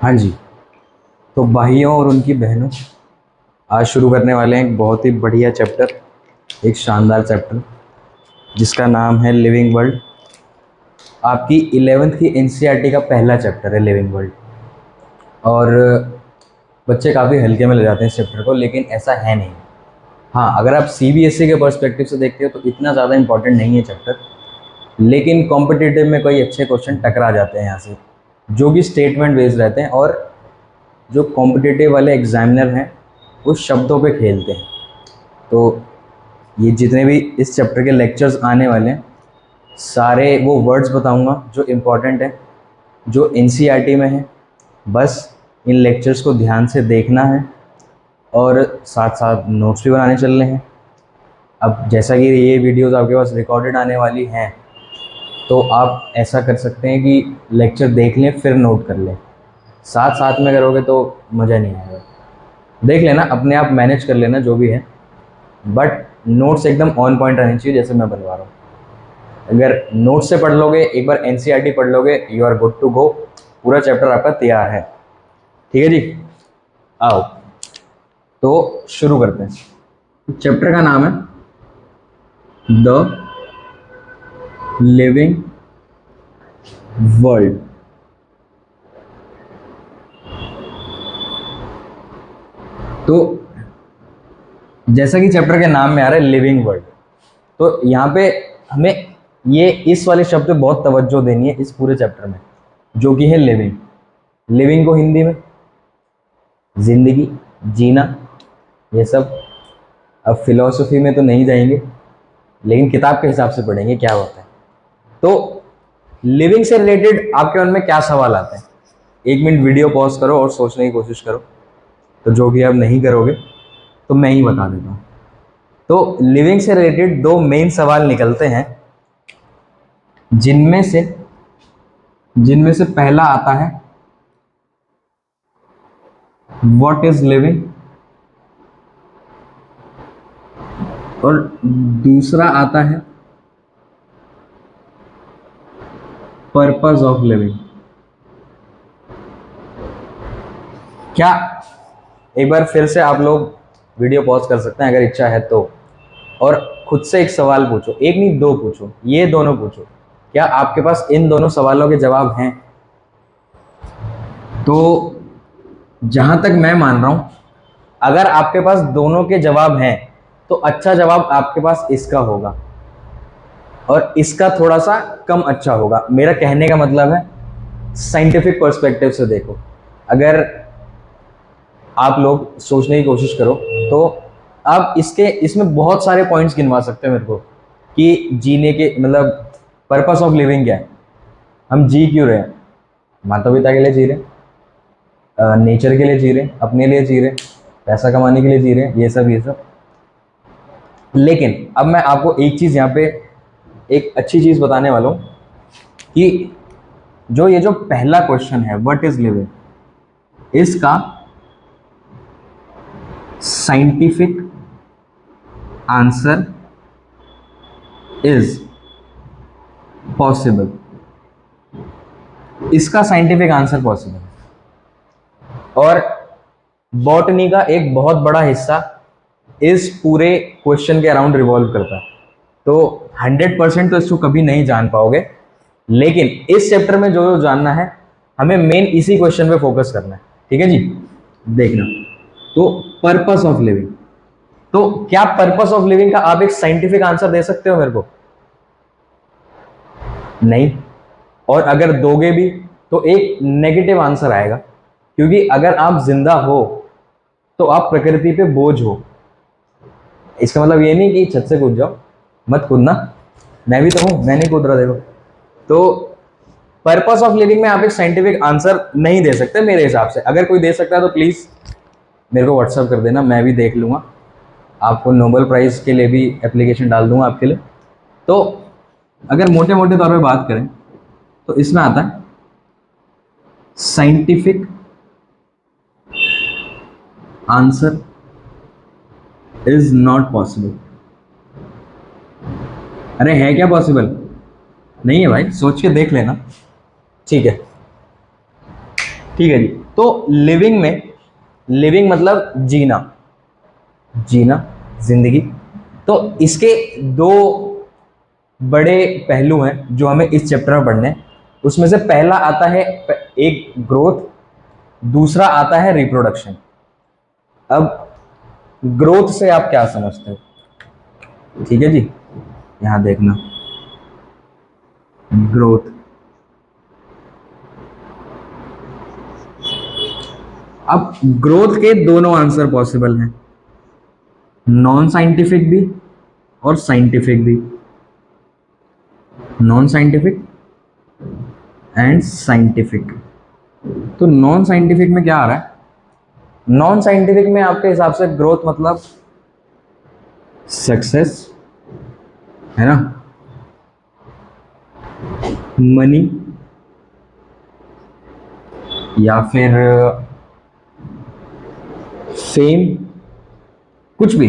हाँ जी। तो भाइयों और उनकी बहनों, आज शुरू करने वाले हैं एक बहुत ही बढ़िया चैप्टर, एक शानदार चैप्टर जिसका नाम है लिविंग वर्ल्ड। आपकी 11वीं की एनसीईआरटी का पहला चैप्टर है लिविंग वर्ल्ड। और बच्चे काफ़ी हल्के में ले जाते हैं इस चैप्टर को, लेकिन ऐसा है नहीं। हाँ, अगर आप सीबीएसई के पर्सपेक्टिव से देखते हो तो इतना ज़्यादा इंपॉर्टेंट नहीं है चैप्टर, लेकिन कॉम्पिटिटिव में कोई अच्छे क्वेश्चन टकरा जाते हैं यहाँ से, जो कि स्टेटमेंट बेस्ड रहते हैं और जो कॉम्पिटिटिव वाले एग्जामिनर हैं उस शब्दों पे खेलते हैं। तो ये जितने भी इस चैप्टर के लेक्चर्स आने वाले हैं, सारे वो वर्ड्स बताऊंगा जो इम्पोर्टेंट है, जो एनसीईआरटी में है। बस इन लेक्चर्स को ध्यान से देखना है और साथ साथ नोट्स भी बनाने चल रहे हैं। अब जैसा कि ये वीडियोस आपके पास रिकॉर्डेड आने वाली हैं, तो आप ऐसा कर सकते हैं कि लेक्चर देख लें फिर नोट कर लें। साथ साथ में करोगे तो मज़ा नहीं आएगा। देख लेना, अपने आप मैनेज कर लेना जो भी है, बट नोट्स एकदम ऑन पॉइंट रहनी चाहिए जैसे मैं बनवा रहा हूँ। अगर नोट्स से पढ़ लोगे, एक बार एनसीईआरटी पढ़ लोगे, you are good to go. पूरा चैप्टर आपका तैयार है। ठीक है जी, आओ तो शुरू करते हैं। चैप्टर का नाम है द लिविंग वर्ल्ड। तो जैसा कि चैप्टर के नाम में आ रहा है लिविंग वर्ल्ड, तो यहाँ पे हमें ये इस वाले शब्द पे बहुत तवज्जो देनी है इस पूरे चैप्टर में, जो कि है लिविंग। लिविंग को हिंदी में जिंदगी, जीना, ये सब। अब फिलॉसफी में तो नहीं जाएंगे, लेकिन किताब के हिसाब से पढ़ेंगे क्या होता है। तो लिविंग से रिलेटेड आपके मन में क्या सवाल आते हैं? 1 मिनट वीडियो पॉज करो और सोचने की कोशिश करो। तो जो भी आप नहीं करोगे तो मैं ही बता देता हूँ। तो लिविंग से रिलेटेड 2 मेन सवाल निकलते हैं, जिनमें से पहला आता है व्हाट इज लिविंग, और दूसरा आता है पर्पस ऑफ लिविंग। क्या एक बार फिर से आप लोग वीडियो पॉज कर सकते हैं अगर इच्छा है तो, और खुद से एक सवाल पूछो, एक नहीं 2 पूछो, ये दोनों पूछो। क्या आपके पास इन दोनों सवालों के जवाब हैं? तो जहां तक मैं मान रहा हूं, अगर आपके पास दोनों के जवाब हैं तो अच्छा जवाब आपके पास इसका होगा और इसका थोड़ा सा कम अच्छा होगा। मेरा कहने का मतलब है साइंटिफिक पर्सपेक्टिव से देखो। अगर आप लोग सोचने की कोशिश करो तो आप इसमें बहुत सारे पॉइंट्स गिनवा सकते हैं मेरे को कि जीने के मतलब पर्पस ऑफ लिविंग क्या है, हम जी क्यों रहे हैं। माता पिता के लिए जी रहे हैं, नेचर के लिए जी रहे हैं, अपने लिए जी रहे हैं, पैसा कमाने के लिए जी रहे हैं, ये सब। लेकिन अब मैं आपको एक चीज़ यहाँ पे, एक अच्छी चीज़ बताने वाला हूँ कि जो पहला क्वेश्चन है व्हाट इज लिविंग, इसका साइंटिफिक आंसर इज पॉसिबल। इसका साइंटिफिक आंसर पॉसिबल, और बॉटनी का एक बहुत बड़ा हिस्सा इस पूरे क्वेश्चन के अराउंड रिवॉल्व करता है। तो 100% तो इसको कभी नहीं जान पाओगे, लेकिन इस चैप्टर में जो जानना है हमें मेन इसी क्वेश्चन पे फोकस करना है। ठीक है जी, देखना। तो पर्पस ऑफ लिविंग, तो क्या पर्पस ऑफ लिविंग का आप एक साइंटिफिक आंसर दे सकते हो मेरे को? नहीं। और अगर दोगे भी तो एक नेगेटिव आंसर आएगा, क्योंकि अगर आप जिंदा हो तो आप प्रकृति पे बोझ हो। इसका मतलब ये नहीं कि छत से कूद जाओ, मत कूदना, मैं भी तो हूं, मैं नहीं कूद रहा देखो। तो पर्पस ऑफ लिविंग में आप एक साइंटिफिक आंसर नहीं दे सकते मेरे हिसाब से। अगर कोई दे सकता है तो प्लीज मेरे को व्हाट्सअप कर देना, मैं भी देख लूंगा। आपको नोबेल प्राइज के लिए भी एप्लीकेशन डाल दूंगा आपके लिए। तो अगर मोटे मोटे तौर पे बात करें तो इसमें आता है scientific answer is not possible. अरे है क्या पॉसिबल? नहीं है भाई, सोच के देख लेना। ठीक है, ठीक है जी। तो लिविंग में, लिविंग मतलब जीना, जीना, जिंदगी। तो इसके दो बड़े पहलू हैं जो हमें इस चैप्टर में पढ़ने हैं। उसमें से पहला आता है एक ग्रोथ, दूसरा आता है रिप्रोडक्शन। अब ग्रोथ से आप क्या समझते हो? ठीक है जी, यहां देखना, ग्रोथ। अब ग्रोथ के दोनों आंसर पॉसिबल हैं, नॉन साइंटिफिक भी और साइंटिफिक भी, नॉन साइंटिफिक एंड साइंटिफिक। तो नॉन साइंटिफिक में क्या आ रहा है? नॉन साइंटिफिक में आपके हिसाब से ग्रोथ मतलब सक्सेस, है ना, मनी, या फिर फेम, कुछ भी,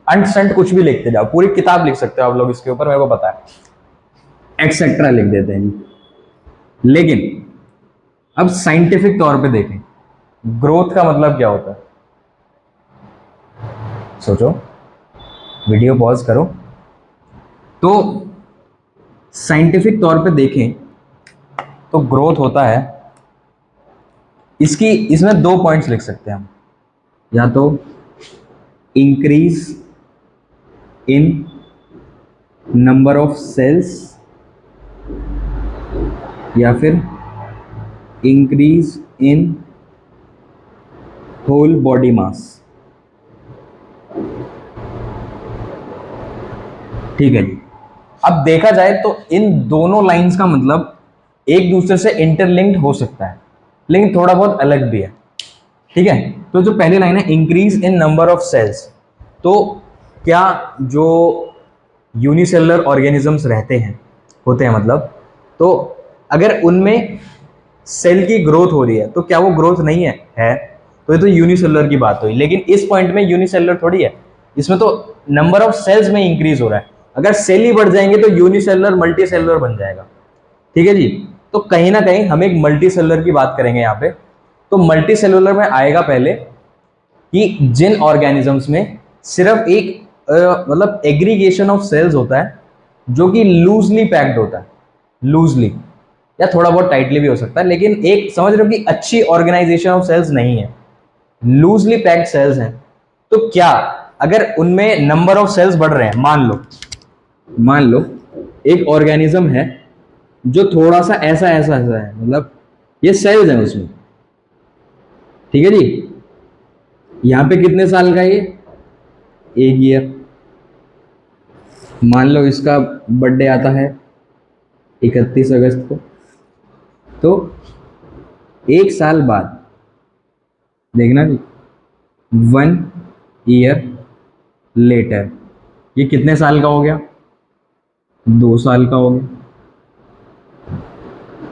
अंट संट कुछ भी लिखते जाओ, पूरी किताब लिख सकते हो आप लोग इसके ऊपर, मेरे को पता है, एक्सेट्रा लिख देते हैं जी। लेकिन अब साइंटिफिक तौर पे देखें, ग्रोथ का मतलब क्या होता है? सोचो, वीडियो पॉज करो। तो साइंटिफिक तौर पे देखें तो ग्रोथ होता है, इसकी, इसमें दो पॉइंट्स लिख सकते हैं हम, या तो increase in number of cells, या फिर increase in whole body mass. ठीक है जी। अब देखा जाए तो इन दोनों लाइंस का मतलब एक दूसरे से इंटरलिंक्ड हो सकता है, लेकिन थोड़ा बहुत अलग भी है। ठीक है, तो जो पहली लाइन है increase in number of cells, तो क्या जो यूनिसेलुलर ऑर्गेनिजम्स रहते हैं, होते हैं मतलब, तो अगर उनमें सेल की ग्रोथ हो रही है तो क्या वो ग्रोथ नहीं है तो ये तो यूनिसेलुलर की बात हुई। लेकिन इस पॉइंट में यूनिसेलुलर थोड़ी है, इसमें तो नंबर ऑफ सेल्स में इंक्रीज हो रहा है। अगर सेल ही बढ़ जाएंगे तो यूनिसेलुलर मल्टी सेलुलर बन जाएगा। ठीक है जी। तो कहीं ना कहीं हम एक मल्टी सेलुलर की बात करेंगे यहाँ पे। तो मल्टी सेलुलर में आएगा पहले कि जिन ऑर्गेनिजम्स में सिर्फ एक मतलब एग्रीगेशन ऑफ सेल्स होता है जो कि लूजली पैक्ड होता है, लूजली या थोड़ा बहुत टाइटली भी हो सकता है, लेकिन एक समझ रहे हो कि अच्छी ऑर्गेनाइजेशन ऑफ सेल्स नहीं है, लूजली पैक्ड सेल्स हैं। तो क्या अगर उनमें नंबर ऑफ सेल्स बढ़ रहे हैं, मान लो एक ऑर्गेनिज्म है जो थोड़ा सा ऐसा ऐसा ऐसा है, मतलब ये सेल्स हैं उसमें, ठीक है जी, यहां पे कितने साल का है ये? एक ईयर। मान लो इसका बर्थडे आता है 31 अगस्त को, तो एक साल बाद देखना जी, 1 ईयर लेटर, ये कितने साल का हो गया? 2 साल का हो गया।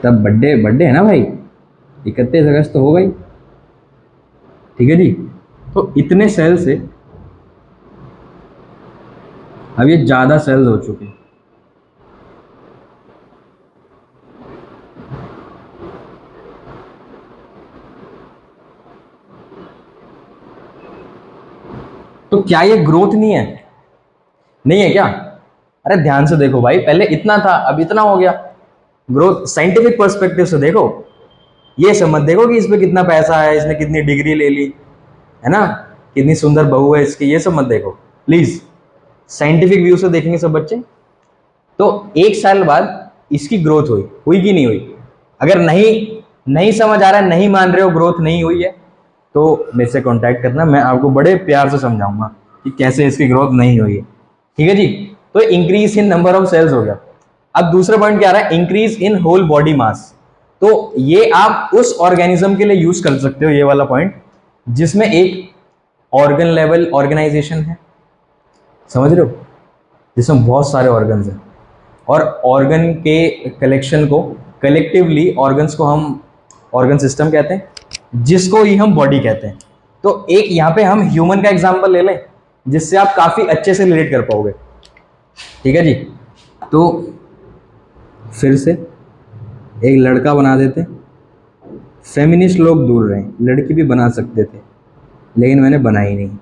तब बर्थडे बर्थडे है ना भाई, 31 अगस्त तो हो गई। ठीक है जी। तो इतने सेल से अब ये ज्यादा सेल्स हो चुके हैं। तो क्या ये ग्रोथ नहीं है? नहीं है क्या? अरे ध्यान से देखो भाई, पहले इतना था अब इतना हो गया। ग्रोथ साइंटिफिक पर्सपेक्टिव से देखो, ये सब मत देखो कि इस पे कितना पैसा है, इसने कितनी डिग्री ले ली, है ना, कितनी सुंदर बहू है इसकी, ये सब मत देखो प्लीज। साइंटिफिक व्यू से देखेंगे सब बच्चे। तो एक साल बाद इसकी ग्रोथ हुई कि नहीं हुई? अगर नहीं नहीं समझ आ रहा है, नहीं मान रहे हो ग्रोथ नहीं हुई है, तो मेरे से कांटेक्ट करना, मैं आपको बड़े प्यार से समझाऊंगा कि कैसे इसकी ग्रोथ नहीं हुई है। ठीक है जी। तो increase in number of cells हो गया। अब दूसरा पॉइंट क्या आ रहा है? Increase in whole body mass. तो ये आप उस ऑर्गेनिज्म के लिए यूज कर सकते हो, ये वाला पॉइंट, जिसमें एक ऑर्गन लेवल ऑर्गेनाइजेशन है, समझ रहे हो, जिसमें बहुत सारे ऑर्गन्स हैं, और ऑर्गन के कलेक्शन को, कलेक्टिवली ऑर्गन्स को हम ऑर्गन सिस्टम कहते हैं, जिसको ही हम बॉडी कहते हैं। तो एक यहाँ पे हम ह्यूमन का एग्जांपल ले लें, जिससे आप काफी अच्छे से रिलेट कर पाओगे। ठीक है जी। तो फिर से एक लड़का बना देते, फेमिनिस्ट लोग दूर रहे, लड़की भी बना सकते थे लेकिन मैंने बनाई नहीं।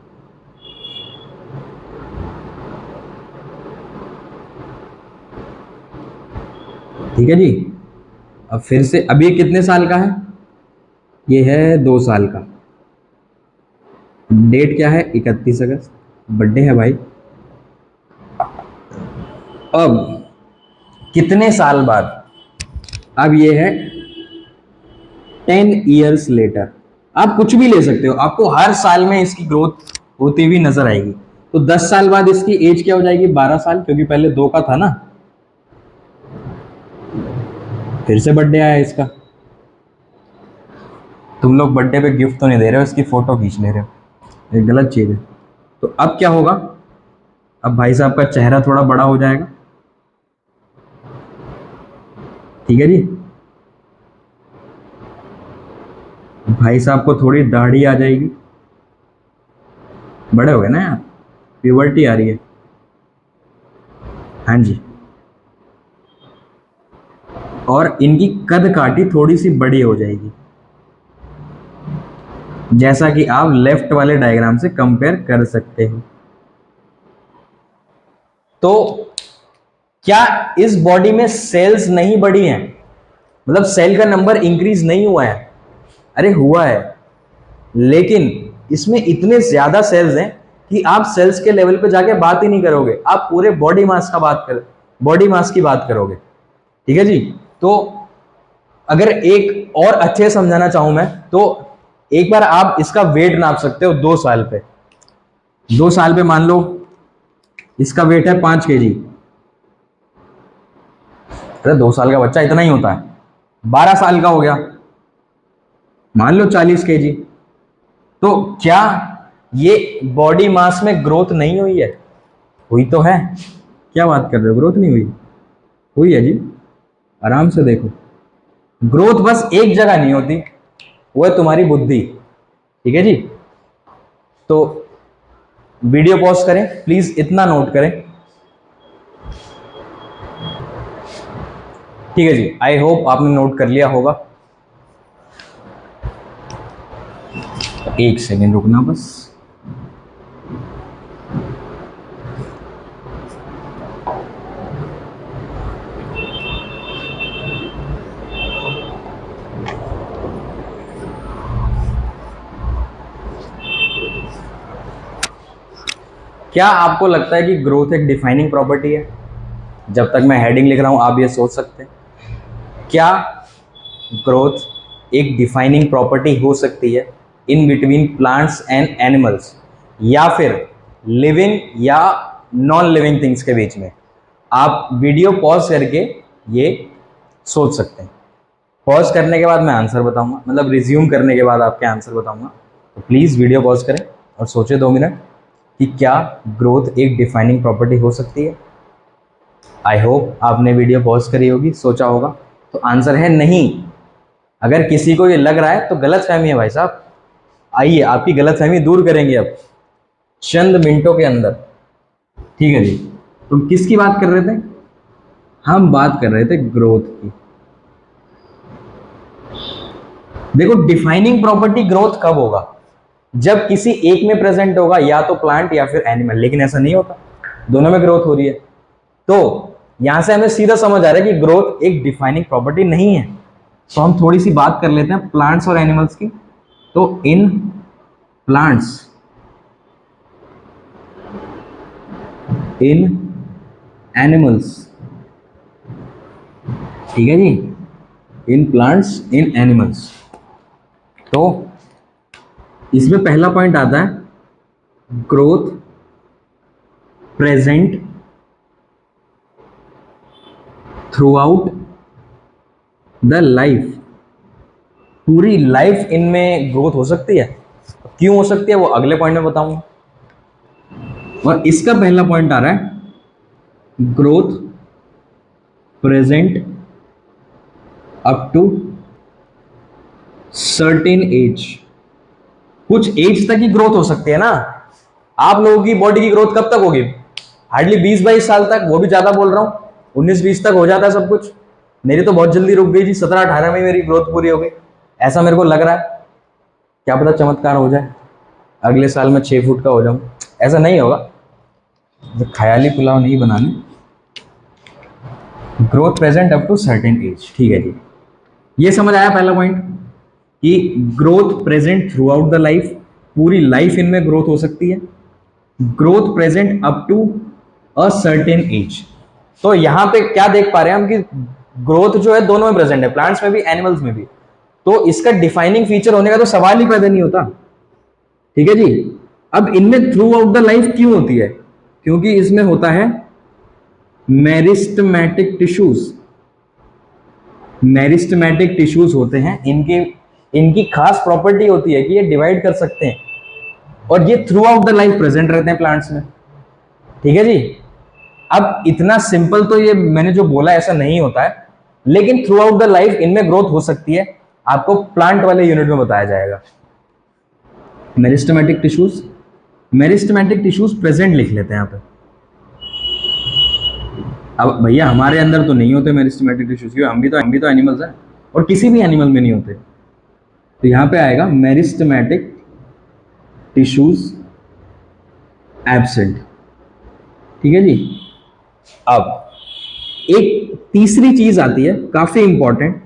ठीक है जी। अब फिर से, अब ये कितने साल का है? ये है 2 साल का। डेट क्या है? 31 अगस्त, बर्थडे है भाई। अब कितने साल बाद? अब ये है 10 years लेटर। आप कुछ भी ले सकते हो, आपको हर साल में इसकी ग्रोथ होती हुई नजर आएगी। तो 10 साल बाद इसकी एज क्या हो जाएगी? 12 साल, क्योंकि पहले 2 का था ना। फिर से बर्थडे आया इसका। तुम लोग बर्थडे पे गिफ्ट तो नहीं दे रहे हो, इसकी फोटो खींच ले रहे हो, ये गलत चीज है। तो अब क्या होगा? अब भाई साहब का चेहरा थोड़ा बड़ा हो जाएगा। ठीक है जी। भाई साहब को थोड़ी दाढ़ी आ जाएगी, बड़े हो गए ना यार, प्यूबर्टी आ रही है। हाँ जी। और इनकी कद काठी थोड़ी सी बड़ी हो जाएगी, जैसा कि आप लेफ्ट वाले डायग्राम से कंपेयर कर सकते हो। तो क्या इस बॉडी में सेल्स नहीं बढ़ी हैं? मतलब सेल का नंबर इंक्रीज नहीं हुआ है? अरे हुआ है, लेकिन इसमें इतने ज्यादा सेल्स हैं कि आप सेल्स के लेवल पे जाके बात ही नहीं करोगे, आप पूरे बॉडी मास की बात करोगे। ठीक है जी। तो अगर एक और अच्छे से समझाना चाहूं मैं, तो एक बार आप इसका वेट नाप सकते हो 2 साल पे। 2 साल पे मान लो इसका वेट है 5 kg। अरे 2 साल का बच्चा इतना ही होता है। 12 साल का हो गया, मान लो 40 kg। तो क्या ये बॉडी मास में ग्रोथ नहीं हुई है? हुई तो है। क्या बात कर रहे हो, ग्रोथ नहीं हुई? हुई है जी, आराम से देखो। ग्रोथ बस एक जगह नहीं होती, वो है तुम्हारी बुद्धि। ठीक है जी। तो वीडियो पॉज करें प्लीज, इतना नोट करें। ठीक है जी, आई होप आपने नोट कर लिया होगा। एक सेकेंड रुकना बस। क्या आपको लगता है कि ग्रोथ एक डिफाइनिंग प्रॉपर्टी है? जब तक मैं हेडिंग लिख रहा हूं आप ये सोच सकते हैं, क्या ग्रोथ एक डिफाइनिंग प्रॉपर्टी हो सकती है in between plants and animals, या फिर लिविंग या नॉन लिविंग थिंग्स के बीच में? आप वीडियो पॉज करके ये सोच सकते हैं। पॉज करने के बाद मैं आंसर बताऊंगा, मतलब रिज्यूम करने के बाद आपके आंसर बताऊंगा। तो प्लीज़ वीडियो पॉज करें और सोचें 2 मिनट कि क्या ग्रोथ एक डिफाइनिंग प्रॉपर्टी हो सकती है। आई होप आपने वीडियो पॉज करी होगी, सोचा होगा। तो आंसर है नहीं। अगर किसी को ये लग रहा है तो गलत फहमी है भाई साहब। आइए आपकी गलत फहमी दूर करेंगे अब चंद मिनटों के अंदर। ठीक है जी। तुम किसकी बात कर रहे थे? हम बात कर रहे थे ग्रोथ की। देखो, डिफाइनिंग प्रॉपर्टी ग्रोथ कब होगा? जब किसी एक में प्रेजेंट होगा, या तो प्लांट या फिर एनिमल, लेकिन ऐसा नहीं होता, दोनों में ग्रोथ हो रही है। तो यहां से हमें सीधा समझ आ रहा है कि ग्रोथ एक डिफाइनिंग प्रॉपर्टी नहीं है। तो हम थोड़ी सी बात कर लेते हैं प्लांट्स और एनिमल्स की। तो इन प्लांट्स, इन एनिमल्स, ठीक है जी, इन प्लांट्स, इन एनिमल्स। तो इसमें पहला पॉइंट आता है growth present throughout the life. पूरी लाइफ इनमें ग्रोथ हो सकती है। क्यों हो सकती है वो अगले पॉइंट में बताऊंगा। और इसका पहला पॉइंट आ रहा है growth present up to certain age. कुछ एज तक ही ग्रोथ हो सकती है ना। आप लोगों की बॉडी की ग्रोथ कब तक होगी? हार्डली 20-22 साल तक, वो भी ज्यादा बोल रहा हूं, 19-20 तक हो जाता है सब कुछ। मेरी तो बहुत जल्दी रुक गई जी, 17-18 में मेरी ग्रोथ पूरी हो गई। ऐसा मेरे को लग रहा है, क्या पता चमत्कार हो जाए, अगले साल मैं 6 फुट का हो जाऊं। ऐसा नहीं होगा, तो ख्याली पुलाव नहीं बनाने। Growth present up to certain age, ठीक है जी। ये समझ आया पहला पॉइंट कि growth present throughout the life, पूरी लाइफ इनमें ग्रोथ हो सकती है। Growth present up to a certain age. तो यहां पे क्या देख पा रहे हैं हम कि ग्रोथ जो है दोनों में प्रेजेंट है, प्लांट्स में भी एनिमल्स में भी। तो इसका डिफाइनिंग फीचर होने का तो सवाल ही पैदा नहीं होता, ठीक है जी। अब इनमें थ्रू आउट द लाइफ क्यों होती है? क्योंकि इसमें होता है मेरिस्टमैटिक टिश्यूज। मेरिस्टमैटिक टिश्यूज होते हैं, इनके इनकी खास प्रॉपर्टी होती है कि ये डिवाइड कर सकते हैं, और ये through out the life present रहते हैं प्लांट्स में, ठीक है जी। अब इतना सिंपल तो ये मैंने जो बोला ऐसा नहीं होता है, लेकिन थ्रू आउट द लाइफ इनमें ग्रोथ हो सकती है, आपको प्लांट वाले यूनिट में बताया जाएगा। Meristematic tissues, meristematic tissues present लिख लेते हैं यहाँ पे। अब भैया हमारे अंदर तो नहीं होते मेरिस्टमैटिक टिश्यूज, क्योंकि हम भी तो एनिमल्स हैं, और किसी भी एनिमल में नहीं होते। तो यहाँ पे आएगा मेरिस्टमैटिक टिश्यूज एब्सेंट, ठीक है जी। अब एक तीसरी चीज आती है काफी इंपॉर्टेंट,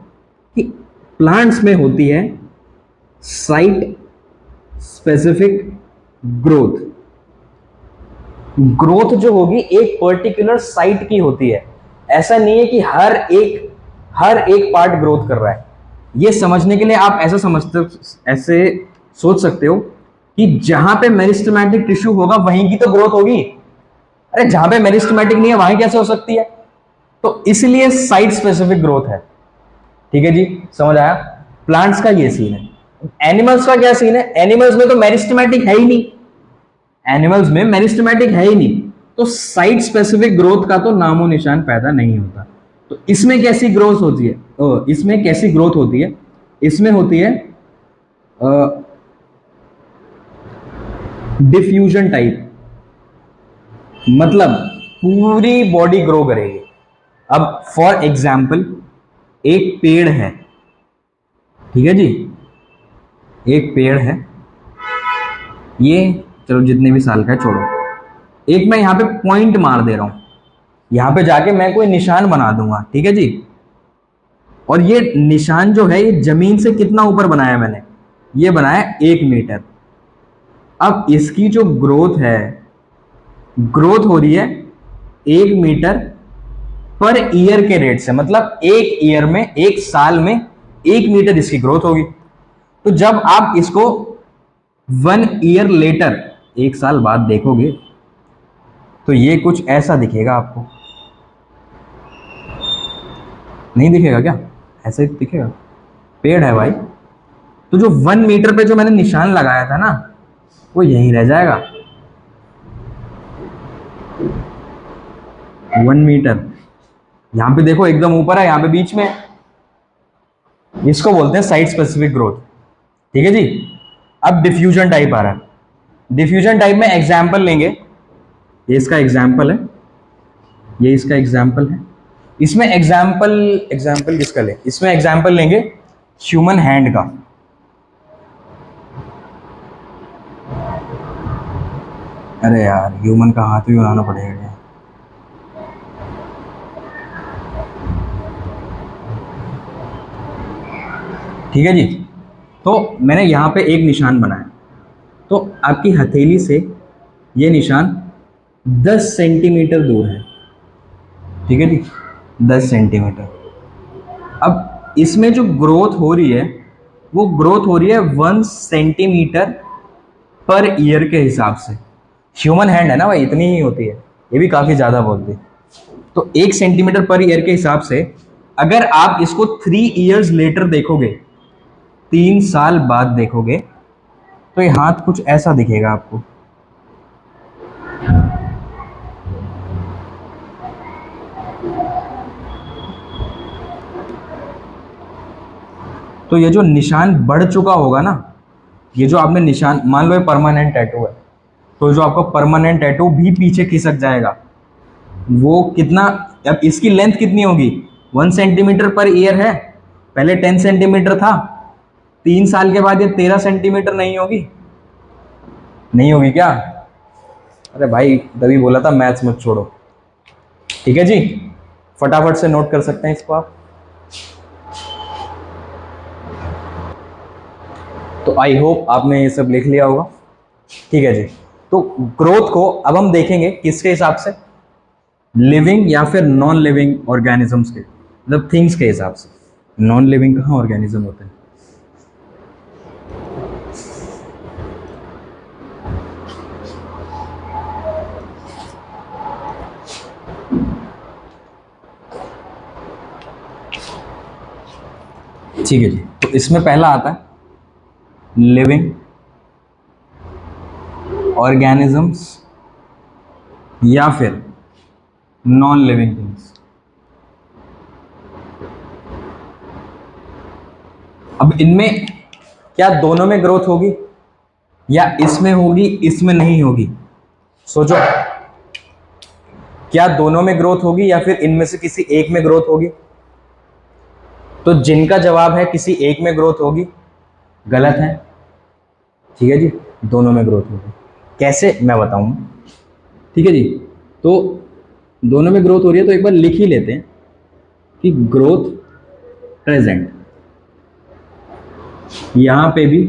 कि प्लांट्स में होती है साइट स्पेसिफिक ग्रोथ। ग्रोथ जो होगी एक पर्टिकुलर साइट की होती है, ऐसा नहीं है कि हर एक पार्ट ग्रोथ कर रहा है। ये समझने के लिए आप ऐसे सोच सकते हो कि जहां पे मेरिस्टमैटिक टिश्यू होगा वहीं की तो ग्रोथ होगी। अरे जहां पे मेरिस्टमैटिक नहीं है वहीं कैसे हो सकती है? तो इसलिए साइट स्पेसिफिक ग्रोथ है, ठीक है जी, समझ आया। प्लांट्स का ये सीन है। एनिमल्स का क्या सीन है? एनिमल्स में तो मेरिस्टमैटिक है ही नहीं, एनिमल्स में मेरिस्टमैटिक है ही नहीं, तो साइट स्पेसिफिक ग्रोथ का तो नामो निशान पैदा नहीं होता। तो इसमें कैसी ग्रोथ होती है? इसमें कैसी ग्रोथ होती है? इसमें होती है डिफ्यूजन टाइप, मतलब पूरी बॉडी ग्रो करेगी। अब फॉर एग्जाम्पल एक पेड़ है, ठीक है जी, एक पेड़ है, ये चलो जितने भी साल का है छोड़ो, एक मैं यहां पे पॉइंट मार दे रहा हूं, यहां पे जाके मैं कोई निशान बना दूंगा, ठीक है जी। और ये निशान जो है ये जमीन से कितना ऊपर बनाया मैंने? ये बनाया 1 मीटर। अब इसकी जो ग्रोथ है, ग्रोथ हो रही है 1 मीटर पर ईयर के रेट से, मतलब एक ईयर में, एक साल में 1 मीटर इसकी ग्रोथ होगी। तो जब आप इसको 1 ईयर लेटर, एक साल बाद देखोगे तो ये कुछ ऐसा दिखेगा आपको, नहीं दिखेगा क्या? ऐसे ही दिखेगा, पेड़ है भाई। तो जो 1 मीटर पे जो मैंने निशान लगाया था ना, वो यहीं रह जाएगा। 1 मीटर यहां पे देखो एकदम ऊपर है, यहां पे बीच में, इसको बोलते हैं साइट स्पेसिफिक ग्रोथ, ठीक है जी। अब डिफ्यूजन टाइप आ रहा है। डिफ्यूजन टाइप में एग्जाम्पल लेंगे, ये इसका एग्जाम्पल है, ये इसका एग्जाम्पल है। इसमें एग्जाम्पल किसका ले? इसमें एग्जाम्पल लेंगे ह्यूमन हैंड का। अरे यार ह्यूमन का हाथ भी बनाना पड़ेगा। ठीक है जी। तो मैंने यहाँ पे एक निशान बनाया, तो आपकी हथेली से ये निशान 10 सेंटीमीटर दूर है, ठीक है जी, 10 सेंटीमीटर। अब इसमें जो ग्रोथ हो रही है वो ग्रोथ हो रही है 1 सेंटीमीटर पर ईयर के हिसाब से। ह्यूमन हैंड है ना भाई, इतनी ही होती है, ये भी काफ़ी ज़्यादा बोलती है। तो 1 सेंटीमीटर पर ईयर के हिसाब से अगर आप इसको 3 ईयर्स लेटर देखोगे, 3 साल बाद देखोगे, तो ये हाथ कुछ ऐसा दिखेगा आपको। तो ये जो निशान बढ़ चुका होगा ना, ये जो आपने निशान, मान लो ये परमानेंट टैटू है, तो जो आपका परमानेंट टैटू भी पीछे खिसक जाएगा, वो कितना, अब इसकी लेंथ कितनी होगी? 1 सेंटीमीटर पर ईयर है, पहले 10 सेंटीमीटर था, 3 साल के बाद ये 13 सेंटीमीटर नहीं होगी? नहीं होगी क्या? अरे भाई तभी बोला था मैथ्स मत छोड़ो। ठीक है जी, फटाफट से नोट कर सकते हैं इसको आप। तो आई होप आपने ये सब लिख लिया होगा। ठीक है जी, तो ग्रोथ को अब हम देखेंगे किसके हिसाब से, लिविंग या फिर नॉन लिविंग ऑर्गेनिजम्स के, मतलब थिंग्स के हिसाब से। नॉन लिविंग कहाँ ऑर्गेनिज्म होते हैं? ठीक है जी, तो इसमें पहला आता है लिविंग ऑर्गेनिजम्स या फिर नॉन लिविंग थिंग्स। अब इनमें क्या दोनों में ग्रोथ होगी, या इसमें होगी इसमें नहीं होगी? सोचो, क्या दोनों में ग्रोथ होगी या फिर इनमें से किसी एक में ग्रोथ होगी? तो जिनका जवाब है किसी एक में ग्रोथ होगी, गलत है। ठीक है जी, दोनों में ग्रोथ होगी। कैसे, मैं बताऊंगा। ठीक है जी, तो दोनों में ग्रोथ हो रही है तो एक बार लिख ही लेते हैं कि ग्रोथ प्रेजेंट। यहां पे भी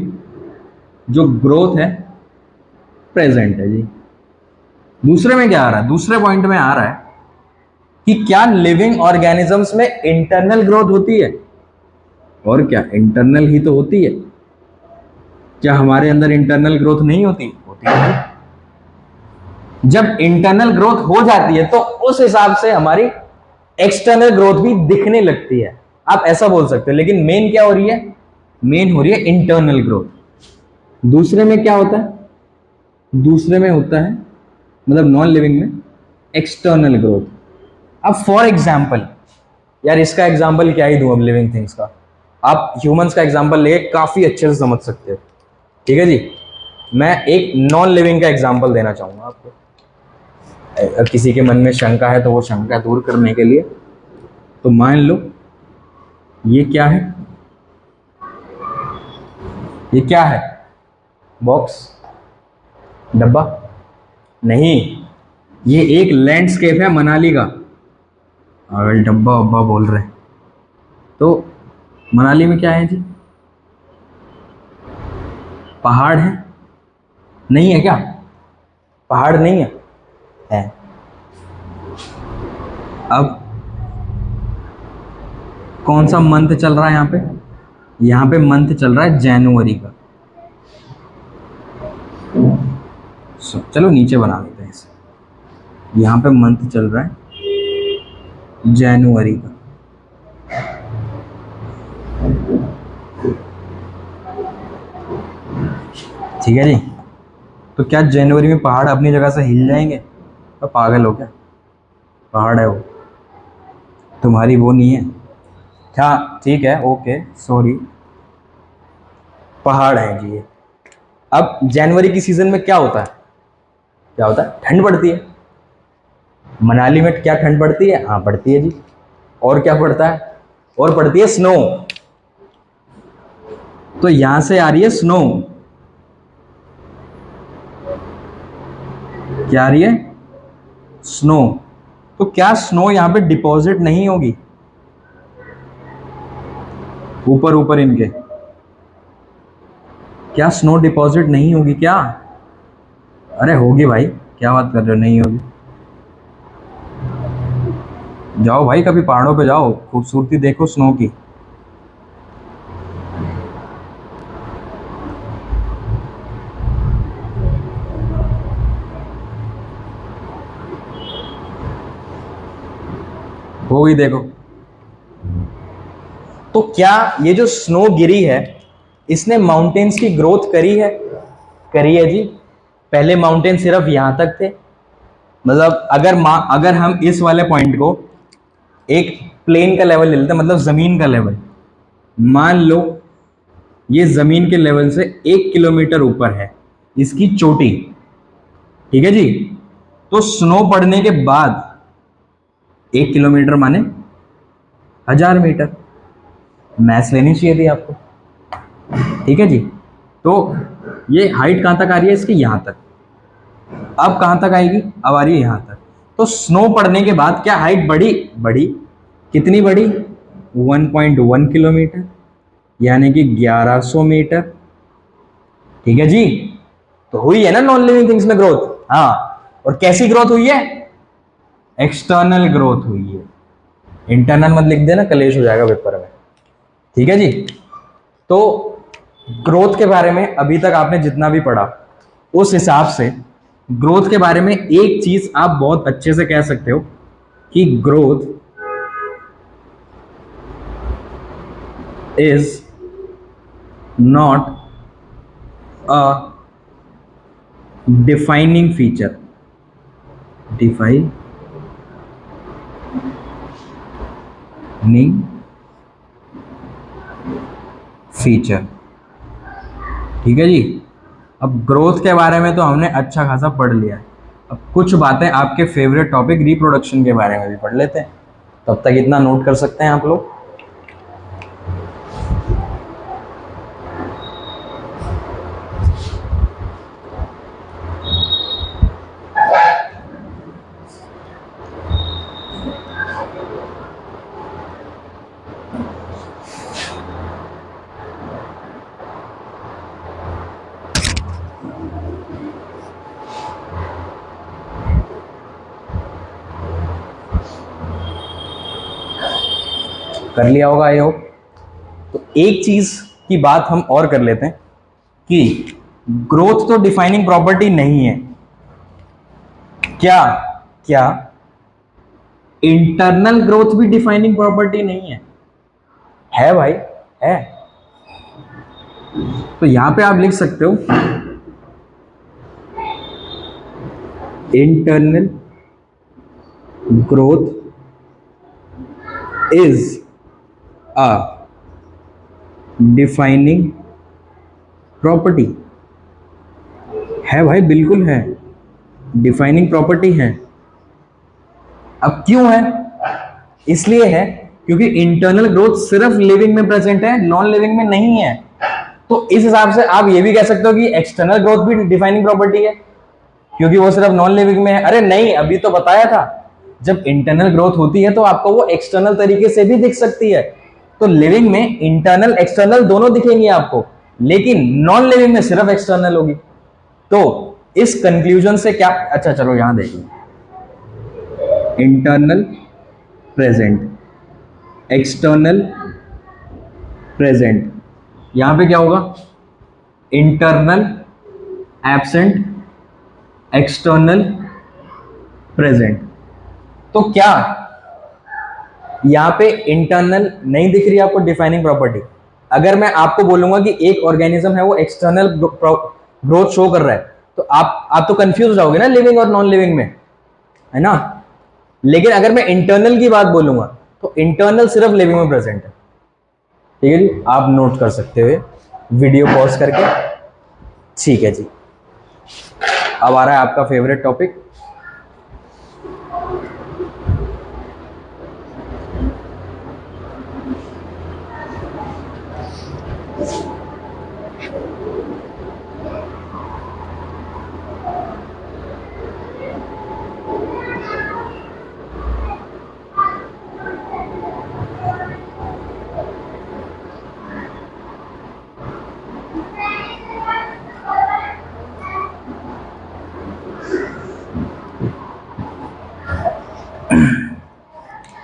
जो ग्रोथ है प्रेजेंट है जी। दूसरे में क्या आ रहा है, दूसरे पॉइंट में आ रहा है कि क्या लिविंग ऑर्गेनिजम्स में इंटरनल ग्रोथ होती है? और क्या, इंटरनल ही तो होती है। क्या हमारे अंदर इंटरनल ग्रोथ नहीं होती? होती है। जब इंटरनल ग्रोथ हो जाती है तो उस हिसाब से हमारी एक्सटर्नल ग्रोथ भी दिखने लगती है, आप ऐसा बोल सकते हो। लेकिन मेन क्या हो रही है? मेन हो रही है इंटरनल ग्रोथ। दूसरे में क्या होता है? दूसरे में होता है, मतलब नॉन लिविंग में, एक्सटर्नल ग्रोथ। अब फॉर एग्जाम्पल, यार इसका एग्जाम्पल क्या ही दूं अब लिविंग थिंग्स का, आप ह्यूमंस का एग्जाम्पल लेके काफी अच्छे से समझ सकते हो। ठीक है जी, मैं एक नॉन लिविंग का एग्जाम्पल देना चाहूंगा आपको। किसी के मन में शंका है तो वो शंका दूर करने के लिए, तो मान लो ये क्या है, ये क्या है? बॉक्स, डब्बा? नहीं, ये एक लैंडस्केप है मनाली का। अगर डब्बा वब्बा बोल रहे हैं तो मनाली में क्या है जी? पहाड़ है? नहीं है क्या? पहाड़ नहीं है? है। अब कौन सा मंथ चल रहा है यहाँ पे? यहाँ पे मंथ चल रहा है जनवरी का। चलो नीचे बना देते हैं इसे। यहाँ पे मंथ चल रहा है जनवरी का। ठीक है जी, तो क्या जनवरी में पहाड़ अपनी जगह से हिल जाएंगे? तो पागल हो क्या? पहाड़ है वो, तुम्हारी वो नहीं है। हाँ ठीक है, ओके सॉरी, पहाड़ है जी ये। अब जनवरी की सीजन में क्या होता है? क्या होता है? ठंड पड़ती है। मनाली में क्या ठंड पड़ती है? हाँ पड़ती है जी। और क्या पड़ता है? और पड़ती है स्नो। तो यहां से आ रही है स्नो। क्या आ रही है? स्नो। तो क्या स्नो यहां पे डिपॉजिट नहीं होगी ऊपर ऊपर इनके? क्या स्नो डिपॉजिट नहीं होगी क्या? अरे होगी भाई, क्या बात कर रहे हो, नहीं होगी? जाओ भाई कभी पहाड़ों पे जाओ, खूबसूरती देखो स्नो की। होगी देखो। तो क्या ये जो स्नो गिरी है इसने माउंटेन्स की ग्रोथ करी है? करी है जी। पहले माउंटेन सिर्फ यहां तक थे, मतलब अगर हम इस वाले पॉइंट को एक प्लेन का लेवल ले लेते हैं, मतलब जमीन का लेवल, मान लो ये जमीन के लेवल से 1 किलोमीटर ऊपर है इसकी चोटी। ठीक है जी, तो स्नो पड़ने के बाद 1 किलोमीटर माने 1000 मीटर। मैथ्स लेनी चाहिए थी आपको। ठीक है जी। तो ये हाइट कहाँ तक आ रही है इसकी, यहाँ तक। अब कहाँ तक आएगी, अब आ रही है यहाँ तक। तो स्नो पड़ने के बाद क्या हाइट बढ़ी, बढ़ी। कितनी बढ़ी, 1.1 किलोमीटर, यानी कि 1100 मीटर। ठीक है जी। तो हुई है ना नॉन लिविंग थिंग्स में ग्रोथ। हाँ, और कैसी ग्रोथ हुई है, एक्सटर्नल ग्रोथ हुई है। इंटरनल मत लिख देना, कलेश हो जाएगा पेपर में। ठीक है जी। तो ग्रोथ के बारे में अभी तक आपने जितना भी पढ़ा, उस हिसाब से ग्रोथ के बारे में एक चीज आप बहुत अच्छे से कह सकते हो कि growth is not a defining feature. Defining feature. ठीक है जी। अब ग्रोथ के बारे में तो हमने अच्छा खासा पढ़ लिया है। अब कुछ बातें आपके फेवरेट टॉपिक रिप्रोडक्शन के बारे में भी पढ़ लेते हैं। तब तक इतना नोट कर सकते हैं आप लोग। कर लिया होगा आई होप। तो एक चीज की बात हम और कर लेते हैं कि ग्रोथ तो डिफाइनिंग प्रॉपर्टी नहीं है। क्या, क्या इंटरनल ग्रोथ भी डिफाइनिंग प्रॉपर्टी नहीं है? है भाई, है। तो यहां पे आप लिख सकते हो internal growth is a defining property. है भाई, बिल्कुल है, डिफाइनिंग प्रॉपर्टी है। अब क्यों है, इसलिए है क्योंकि इंटरनल ग्रोथ सिर्फ लिविंग में प्रेजेंट है, नॉन लिविंग में नहीं है। तो इस हिसाब से आप ये भी कह सकते हो कि एक्सटर्नल ग्रोथ भी डिफाइनिंग प्रॉपर्टी है, क्योंकि वो सिर्फ नॉन लिविंग में है। अरे नहीं, अभी तो बताया था, जब इंटरनल ग्रोथ होती है तो आपको वो एक्सटर्नल तरीके से भी दिख सकती है। तो लिविंग में इंटरनल एक्सटर्नल दोनों दिखेंगी आपको, लेकिन नॉन लिविंग में सिर्फ एक्सटर्नल होगी। तो इस कंक्लूजन से क्या, अच्छा चलो यहां देखिए, इंटरनल प्रेजेंट, एक्सटर्नल प्रेजेंट, यहां पे क्या होगा, इंटरनल एब्सेंट, एक्सटर्नल प्रेजेंट। तो क्या यहां पे इंटरनल नहीं दिख रही आपको डिफाइनिंग प्रॉपर्टी? अगर मैं आपको बोलूंगा कि एक ऑर्गेनिज्म है वो एक्सटर्नल ग्रोथ शो कर रहा है, तो आप तो कंफ्यूज हो जाओगे ना लिविंग और नॉन लिविंग में, है ना। लेकिन अगर मैं इंटरनल की बात बोलूंगा तो इंटरनल सिर्फ लिविंग में प्रेजेंट है। ठीक है जी, आप नोट कर सकते हो वीडियो पॉज करके। ठीक है जी। अब आ रहा है आपका फेवरेट टॉपिक,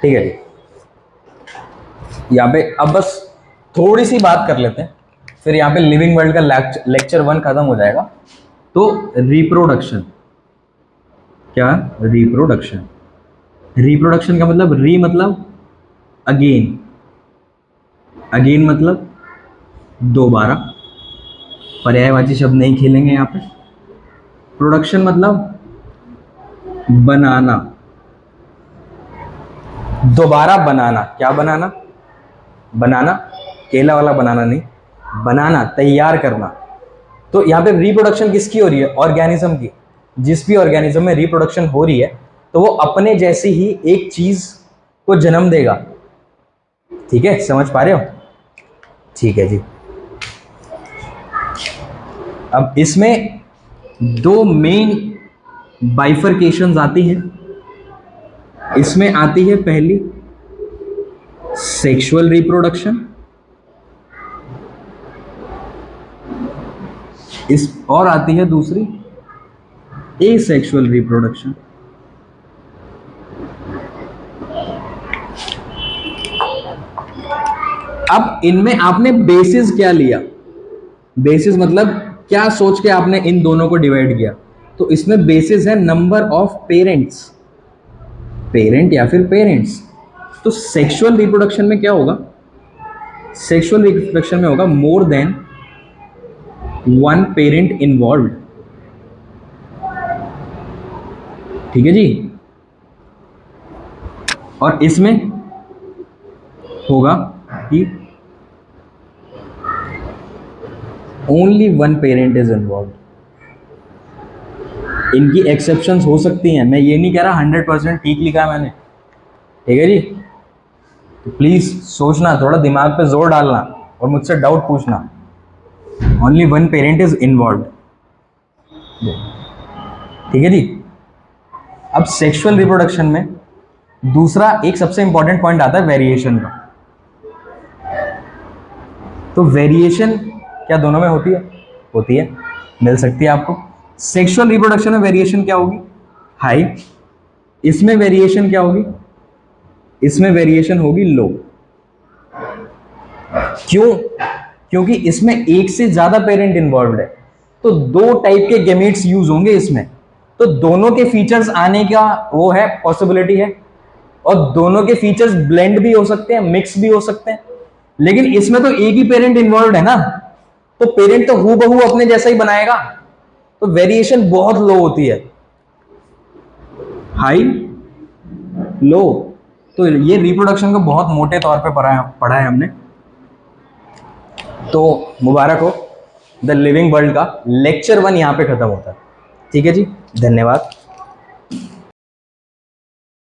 ठीक है जी। यहाँ पे अब बस थोड़ी सी बात कर लेते हैं, फिर यहाँ पे लिविंग वर्ल्ड का लेक्चर 1 खत्म हो जाएगा। तो रिप्रोडक्शन, क्या, रिप्रोडक्शन, रिप्रोडक्शन का मतलब, री मतलब अगेन, अगेन मतलब दोबारा, पर्यायवाची शब्द नहीं खेलेंगे यहाँ पे। प्रोडक्शन मतलब बनाना, दोबारा बनाना। क्या बनाना, बनाना, केला वाला बनाना नहीं, बनाना, तैयार करना। तो यहाँ पे रिप्रोडक्शन किसकी हो रही है, ऑर्गेनिज्म की। जिस भी ऑर्गेनिज्म में रिप्रोडक्शन हो रही है तो वो अपने जैसी ही एक चीज को जन्म देगा। ठीक है, समझ पा रहे हो? ठीक है जी। अब इसमें दो मेन बाइफरकेशंस आती हैं। इसमें आती है पहली सेक्सुअल रिप्रोडक्शन, इस और आती है दूसरी एसेक्सुअल रिप्रोडक्शन। अब इनमें आपने बेसिस क्या लिया, बेसिस मतलब क्या सोच के आपने इन दोनों को डिवाइड किया, तो इसमें बेसिस है नंबर ऑफ पेरेंट्स, पेरेंट या फिर पेरेंट्स। तो सेक्सुअल रिप्रोडक्शन में क्या होगा, सेक्सुअल रिप्रोडक्शन में होगा more than one parent involve. ठीक है जी। और इसमें होगा कि only one parent is involve. इनकी एक्सेप्शंस हो सकती हैं, मैं ये नहीं कह रहा 100% ठीक लिखा है मैंने, ठीक है जी। तो प्लीज सोचना, थोड़ा दिमाग पे जोर डालना और मुझसे डाउट पूछना। Only one parent is involve, ठीक है जी। अब सेक्सुअल रिप्रोडक्शन में दूसरा एक सबसे इंपॉर्टेंट पॉइंट आता है वेरिएशन का। तो वेरिएशन क्या दोनों में होती है? होती है, मिल सकती है आपको। सेक्सुअल रिप्रोडक्शन में वेरिएशन क्या होगी? हाई। इसमें वेरिएशन क्या होगी? इसमें वेरिएशन होगी लो। क्यों? क्योंकि इसमें एक से ज्यादा पेरेंट इन्वॉल्व है, तो दो टाइप के गेमेट्स यूज होंगे इसमें, तो दोनों के फीचर्स आने का वो है, पॉसिबिलिटी है, और दोनों के फीचर्स ब्लेंड भी हो सकते हैं, मिक्स भी हो सकते हैं। लेकिन इसमें तो एक ही पेरेंट इन्वॉल्व है ना, तो पेरेंट तो हूबहू अपने जैसा ही बनाएगा, तो वेरिएशन बहुत लो होती है। हाई, लो। तो ये रिप्रोडक्शन को बहुत मोटे तौर पे पढ़ा है हमने। तो मुबारक हो, द लिविंग वर्ल्ड का लेक्चर 1 यहाँ पे खत्म होता है। ठीक है जी, धन्यवाद।